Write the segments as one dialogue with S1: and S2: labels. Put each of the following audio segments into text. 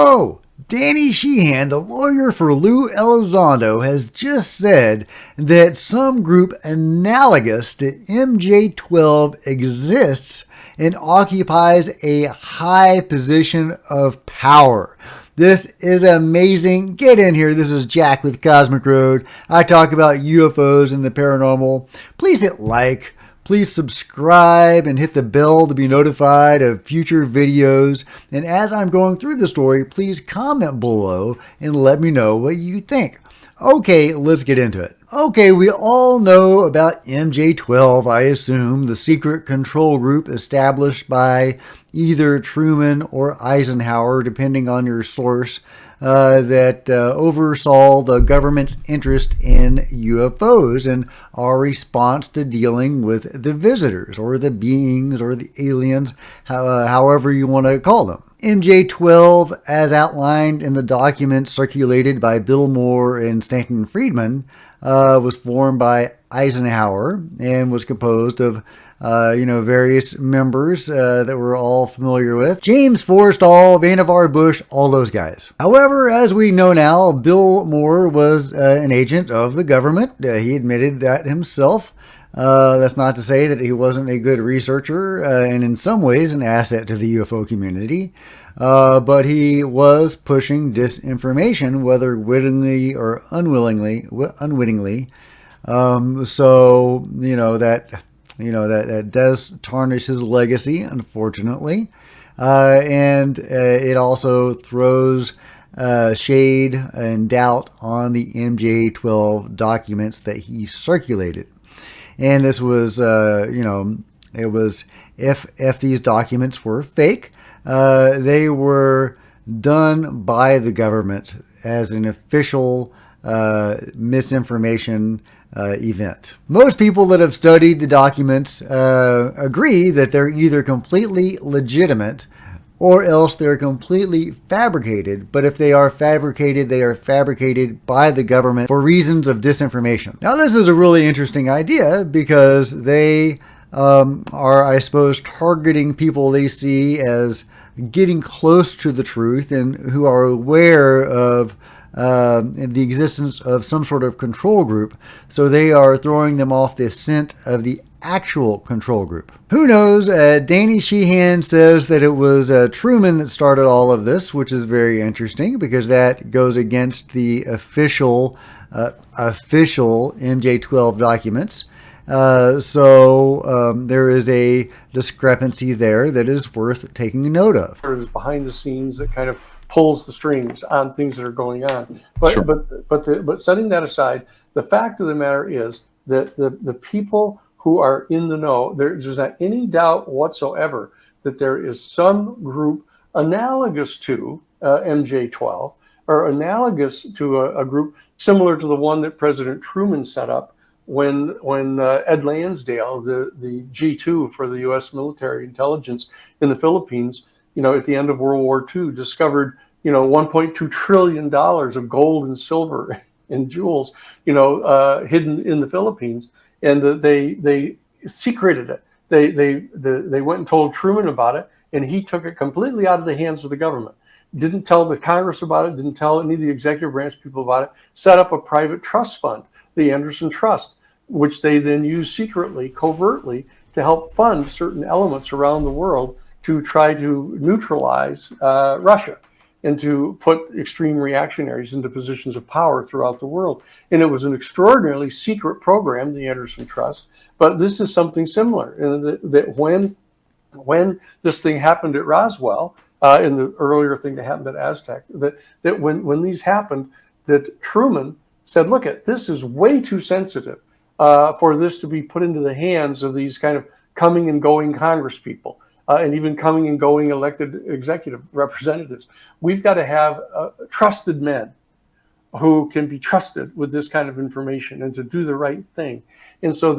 S1: Whoa! Danny Sheehan, the lawyer for Lou Elizondo, has just said that some group analogous to MJ-12 exists and occupies a high position of power. This is amazing. Get in here. This is Jack with Cosmic Road. I talk about UFOs and the paranormal. Please hit like. Please subscribe and hit the bell to be notified of future videos. And as I'm going through the story, please comment below and let me know what you think. Okay, let's get into it. Okay, we all know about MJ-12, I assume, the secret control group established by either Truman or Eisenhower, depending on your source, that oversaw the government's interest in UFOs and our response to dealing with the visitors or the beings or the aliens, however you want to call them. MJ-12, as outlined in the documents circulated by Bill Moore and Stanton Friedman, was formed by Eisenhower and was composed of various members that we're all familiar with. James Forrestal, Vannevar Bush, all those guys. However, as we know now, Bill Moore was an agent of the government. He admitted that himself. That's not to say that he wasn't a good researcher and in some ways an asset to the UFO community. But he was pushing disinformation, whether wittingly or unwittingly. That does tarnish his legacy, unfortunately. And it also throws shade and doubt on the MJ-12 documents that he circulated. And this was, it was, if these documents were fake, they were done by the government as an official misinformation event. Most people that have studied the documents agree that they're either completely legitimate or else they're completely fabricated. But if they are fabricated by the government for reasons of disinformation. Now, this is a really interesting idea because they are, I suppose, targeting people they see as getting close to the truth and who are aware of the existence of some sort of control group. So they are throwing them off the scent of the actual control group. Who knows? Danny Sheehan says that it was Truman that started all of this, which is very interesting because that goes against the official MJ-12 documents. So there is a discrepancy there that is worth taking note of.
S2: There's behind the scenes that kind of pulls the strings on things that are going on. But sure. but setting that aside, the fact of the matter is that the people who are in the know, there's not any doubt whatsoever that there is some group analogous to MJ-12 or analogous to a group similar to the one that President Truman set up when Ed Lansdale, the G2 for the U.S. military intelligence in the Philippines, at the end of World War II, discovered, $1.2 trillion of gold and silver and jewels, hidden in the Philippines. And they secreted it. They went and told Truman about it, and he took it completely out of the hands of the government. Didn't tell the Congress about it, didn't tell any of the executive branch people about it, set up a private trust fund, the Anderson Trust, which they then used secretly, covertly, to help fund certain elements around the world to try to neutralize Russia and to put extreme reactionaries into positions of power throughout the world. And it was an extraordinarily secret program, the Anderson Trust, but this is something similar. That when this thing happened at Roswell, and the earlier thing that happened at Aztec, that when these happened, that Truman said, look, this is way too sensitive for this to be put into the hands of these kind of coming and going Congress people. And even coming and going elected executive representatives. We've got to have trusted men who can be trusted with this kind of information and to do the right thing. And so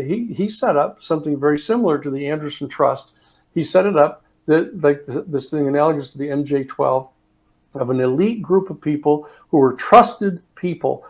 S2: he set up something very similar to the Anderson Trust. He set it up that like this thing analogous to the MJ-12 of an elite group of people who were trusted people,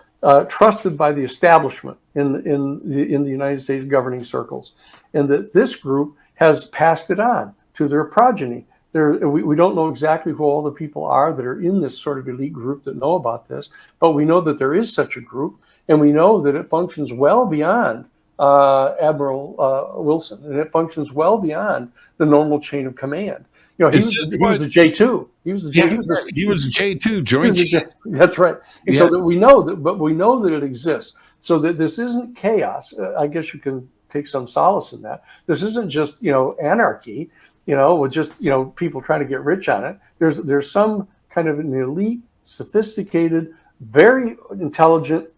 S2: trusted by the establishment in the United States governing circles, and that this group has passed it on to their progeny, We don't know exactly who all the people are that are in this sort of elite group that know about this, but we know that there is such a group, and we know that it functions well beyond Admiral Wilson, and it functions well beyond the normal chain of command. You know, he was the J2. He was the
S3: J2 Joint Chief.
S2: That's right. And so that we know that, but we know that it exists. So that this isn't chaos. I guess you can take some solace in that. This isn't just, you know, anarchy, you know, with just, you know, people trying to get rich on it. There's some kind of an elite, sophisticated, very intelligent,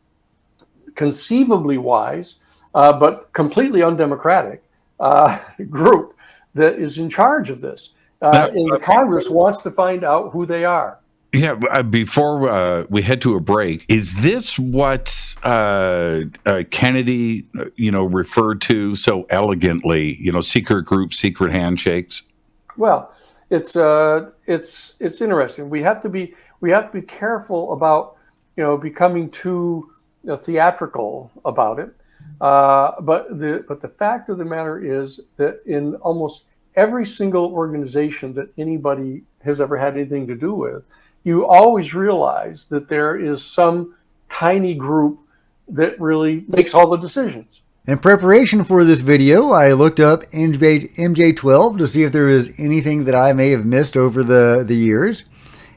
S2: conceivably wise, but completely undemocratic group that is in charge of this. And the Congress wants to find out who they are.
S3: Yeah, before we head to a break, is this what Kennedy, you know, referred to so elegantly? You know, secret groups, secret handshakes.
S2: Well, it's interesting. We have to be careful about, you know, becoming too theatrical about it. But the fact of the matter is that in almost every single organization that anybody has ever had anything to do with, you always realize that there is some tiny group that really makes all the decisions.
S1: In preparation for this video, I looked up MJ-12 to see if there was anything that I may have missed over the years.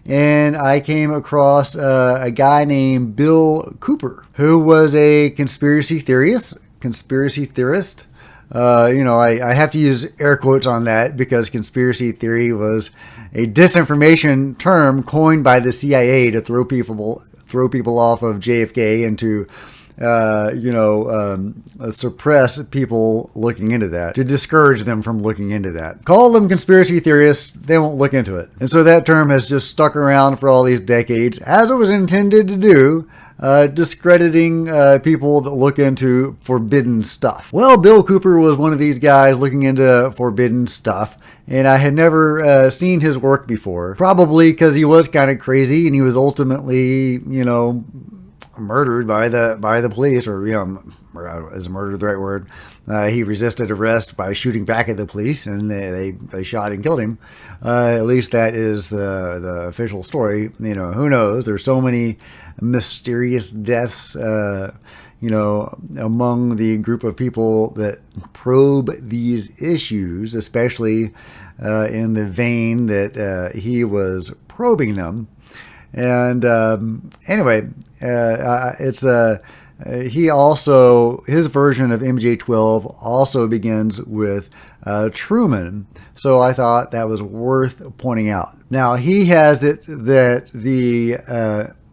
S1: And I came across a guy named Bill Cooper, who was a conspiracy theorist. You know, I have to use air quotes on that because conspiracy theory was a disinformation term coined by the CIA to throw people off of JFK and to suppress people looking into that, to discourage them from looking into that. Call them conspiracy theorists, they won't look into it. And so that term has just stuck around for all these decades, as it was intended to do, discrediting people that look into forbidden stuff. Well, Bill Cooper was one of these guys looking into forbidden stuff, and I had never seen his work before, probably because he was kind of crazy and he was ultimately, you know, murdered by the police, or, you know, is murder the right word? He resisted arrest by shooting back at the police, and they shot and killed him. At least that is the official story. You know, who knows? There's so many mysterious deaths, you know, among the group of people that probe these issues, especially in the vein that he was probing them. And anyway, he also, his version of MJ-12 also begins with Truman. So I thought that was worth pointing out. Now, he has it that the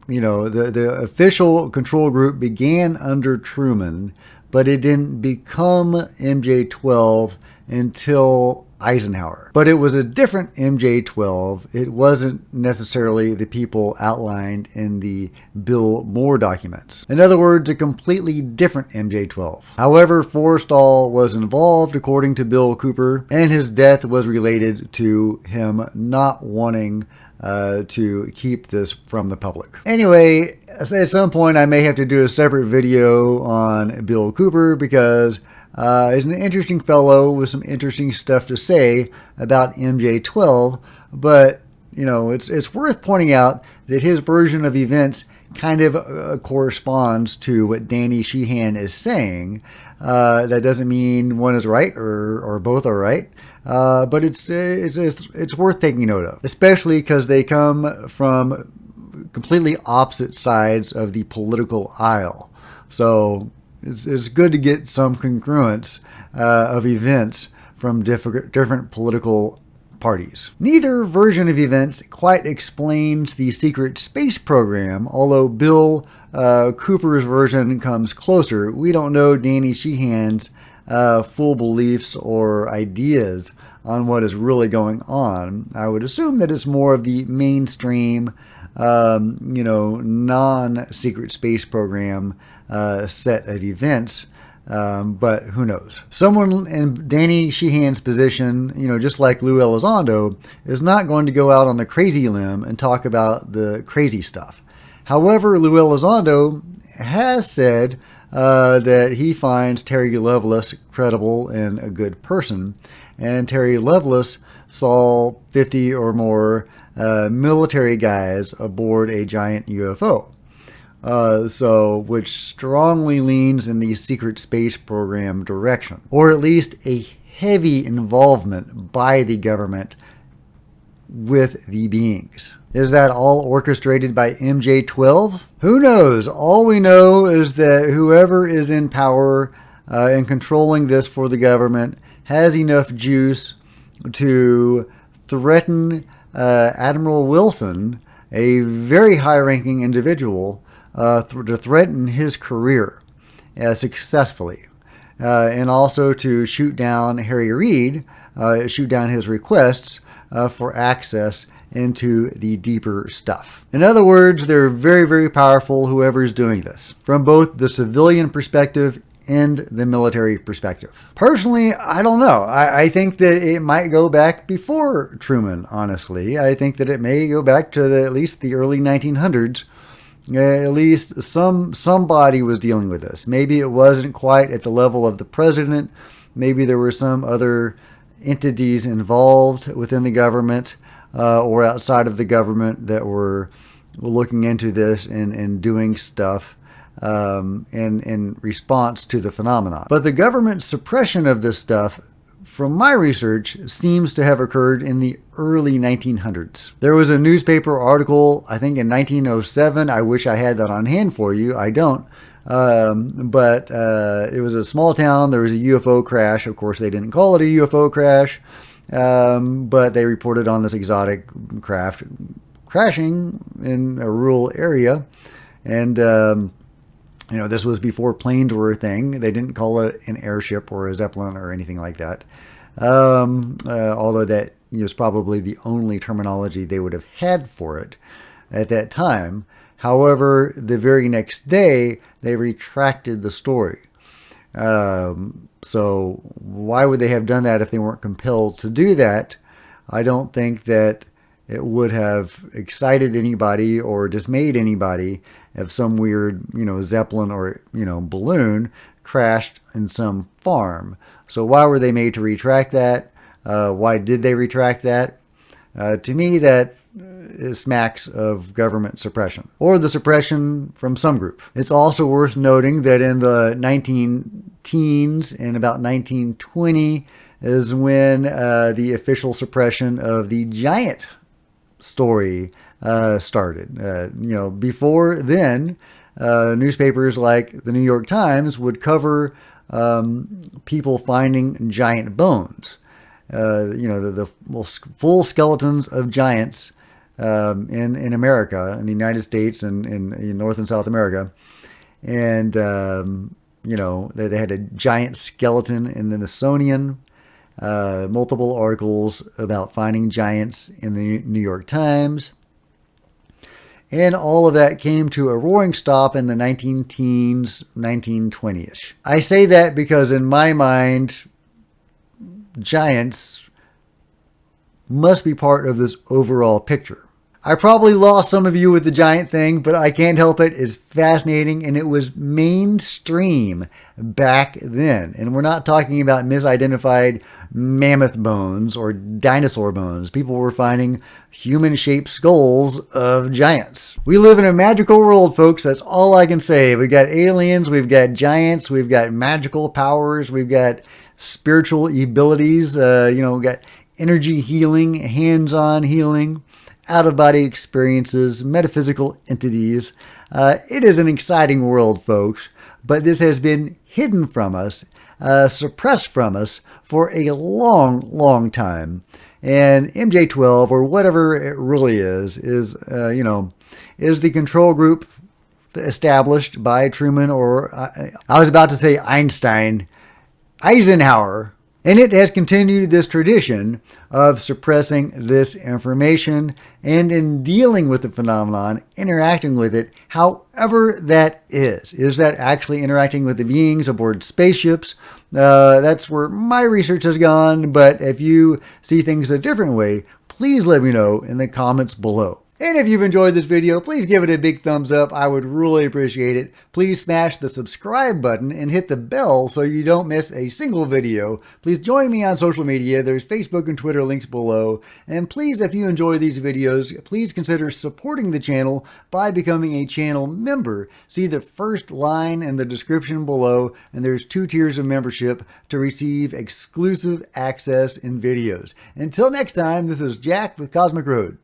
S1: official control group began under Truman, but it didn't become MJ-12 until Eisenhower. But it was a different MJ-12. It wasn't necessarily the people outlined in the Bill Moore documents. In other words, a completely different MJ-12. However, Forrestal was involved, according to Bill Cooper, and his death was related to him not wanting to keep this from the public. Anyway, at some point I may have to do a separate video on Bill Cooper because he's an interesting fellow with some interesting stuff to say about MJ-12, but, you know, it's worth pointing out that his version of events kind of corresponds to what Danny Sheehan is saying. That doesn't mean one is right or both are right, but it's worth taking note of, especially because they come from completely opposite sides of the political aisle. So it's good to get some congruence of events from different political parties. Neither version of events quite explains the secret space program, although Bill Cooper's version comes closer. We don't know Danny Sheehan's full beliefs or ideas on what is really going on. I would assume that it's more of the mainstream, non-secret space program set of events, but who knows? Someone in Danny Sheehan's position, just like Lou Elizondo, is not going to go out on the crazy limb and talk about the crazy stuff. However, Lou Elizondo has said that he finds Terry Lovelace credible and a good person, and Terry Lovelace saw 50 or more military guys aboard a giant UFO. Which strongly leans in the secret space program direction, or at least a heavy involvement by the government with the beings. Is that all orchestrated by MJ-12? Who knows? All we know is that whoever is in power and controlling this for the government has enough juice to threaten Admiral Wilson, a very high-ranking individual, to threaten his career successfully, and also to shoot down Harry Reid, shoot down his requests for access into the deeper stuff. In other words, they're very, very powerful, whoever's doing this, from both the civilian perspective and the military perspective. Personally, I don't know. I think that it might go back before Truman, honestly. I think that it may go back to at least the early 1900s. At least somebody was dealing with this. Maybe it wasn't quite at the level of the president. Maybe there were some other entities involved within the government or outside of the government that were looking into this and doing stuff in response to the phenomenon. But the government suppression of this stuff, from my research, seems to have occurred in the early 1900s. There was a newspaper article, I think in 1907. I wish I had that on hand for you. I don't. But it was a small town. There was a UFO crash. Of course, they didn't call it a UFO crash, but they reported on this exotic craft crashing in a rural area. And, this was before planes were a thing. They didn't call it an airship or a Zeppelin or anything like that. Although that was probably the only terminology they would have had for it at that time. However, the very next day, they retracted the story. So why would they have done that if they weren't compelled to do that? I don't think that it would have excited anybody or dismayed anybody if some weird, Zeppelin or, balloon crashed in some farm. So why were they made to retract that? Why did they retract that? To me, that smacks of government suppression, or the suppression from some group. It's also worth noting that in the 19-teens, in about 1920, is when the official suppression of the giant story started. Before then, newspapers like the New York Times would cover people finding giant bones. The full skeletons of giants in America, in the United States, and in North and South America. And, they had a giant skeleton in the Smithsonian. Multiple articles about finding giants in the New York Times. And all of that came to a roaring stop in the 19-teens, 1920-ish. I say that because in my mind, giants must be part of this overall picture. I probably lost some of you with the giant thing, but I can't help it. It's fascinating, and it was mainstream back then. And we're not talking about misidentified mammoth bones or dinosaur bones. People were finding human-shaped skulls of giants. We live in a magical world, folks. That's all I can say. We've got aliens, we've got giants, we've got magical powers, we've got spiritual abilities, we've got energy healing, hands-on healing, out-of-body experiences, metaphysical entities. It is an exciting world, folks, but this has been hidden from us, suppressed from us for a long, long time. And MJ-12, or whatever it really is the control group established by Truman, or I was about to say Eisenhower. And it has continued this tradition of suppressing this information and in dealing with the phenomenon, interacting with it, however that is. Is that actually interacting with the beings aboard spaceships? That's where my research has gone, but if you see things a different way, please let me know in the comments below. And if you've enjoyed this video, please give it a big thumbs up. I would really appreciate it. Please smash the subscribe button and hit the bell so you don't miss a single video. Please join me on social media. There's Facebook and Twitter links below. And please, if you enjoy these videos, please consider supporting the channel by becoming a channel member. See the first line in the description below, and there's 2 tiers of membership to receive exclusive access in videos. Until next time, this is Jack with Cosmic Road.